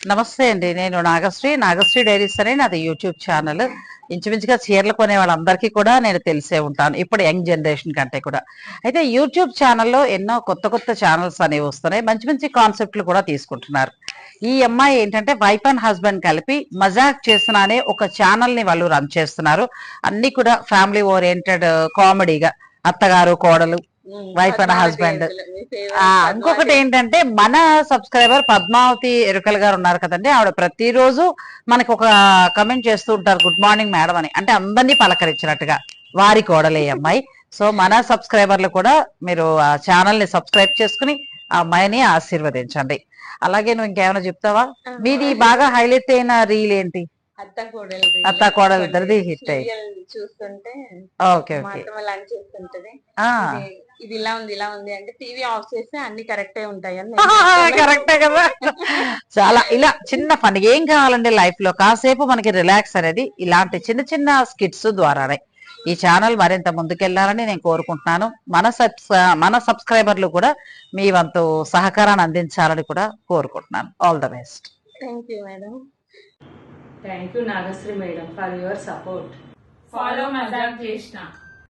నమస్తే అండి. నేను నాగశ్రీ డైరీస్ అని నాది యూట్యూబ్ ఛానల్. ఇంచుమించుగా చీరలు కొనే వాళ్ళందరికీ కూడా నేను తెలిసే ఉంటాను, ఇప్పుడు యంగ్ జనరేషన్ కంటే కూడా. అయితే యూట్యూబ్ ఛానల్లో ఎన్నో కొత్త కొత్త ఛానల్స్ అనేవి వస్తున్నాయి, మంచి మంచి కాన్సెప్ట్లు కూడా తీసుకుంటున్నారు. ఈ అమ్మాయి ఏంటంటే వైఫ్ అండ్ హస్బెండ్ కలిపి మజాక్ చేసిన అనే ఒక ఛానల్ ని వాళ్ళు రన్ చేస్తున్నారు. అన్ని కూడా ఫ్యామిలీ ఓరియంటెడ్ కామెడీగా, అత్తగారు కోడలు, వైఫ్ అండ్ హస్బెండ్. ఇంకొకటి ఏంటంటే మన సబ్స్క్రైబర్ పద్మావతి ఎరుకల్ గారు ఉన్నారు కదండి, ఆవిడ ప్రతిరోజు మనకి ఒక కమెంట్ చేస్తూ ఉంటారు, గుడ్ మార్నింగ్ మేడం అని. అంటే అందరినీ పలకరించినట్టుగా వారి కోడలే అమ్మాయి. సో మన సబ్స్క్రైబర్లు కూడా మీరు ఆ ఛానల్ ని సబ్స్క్రైబ్ చేసుకుని ఆ అమ్మాయిని ఆశీర్వదించండి. అలాగే నువ్వు ఇంకేమైనా చెప్తావా? మీది బాగా హైలైట్ అయిన రీల్ ఏంటి? అత్త కోడలు ఇద్దరిది హిట్ అయ్యి చూస్తుంటే ఓకే ఓకే చేస్తుంటది. ఇది ఇలా ఉంది అంటే టీవీ ఆఫ్ చేస్తే అన్ని కరెక్టే ఉంటాయి అని కరెక్టే కదా. చాలా ఇలా చిన్న ఫన్ ఏం కావాలండి లైఫ్ లో, కాసేపు మనకి రిలాక్స్ అనేది ఇలాంటి చిన్న చిన్న స్కిట్స్ ద్వారానే. ఈ ఛానల్ మరింత ముందుకెళ్లాలని నేను కోరుకుంటున్నాను. మన సబ్స్క్రైబర్లు కూడా మీ వంతు సహకారాన్ని అందించాలని కూడా కోరుకుంటున్నాను. All the best. Thank you madam. Thank you Nagasri madam for your support. Follow Mazak Jeshna.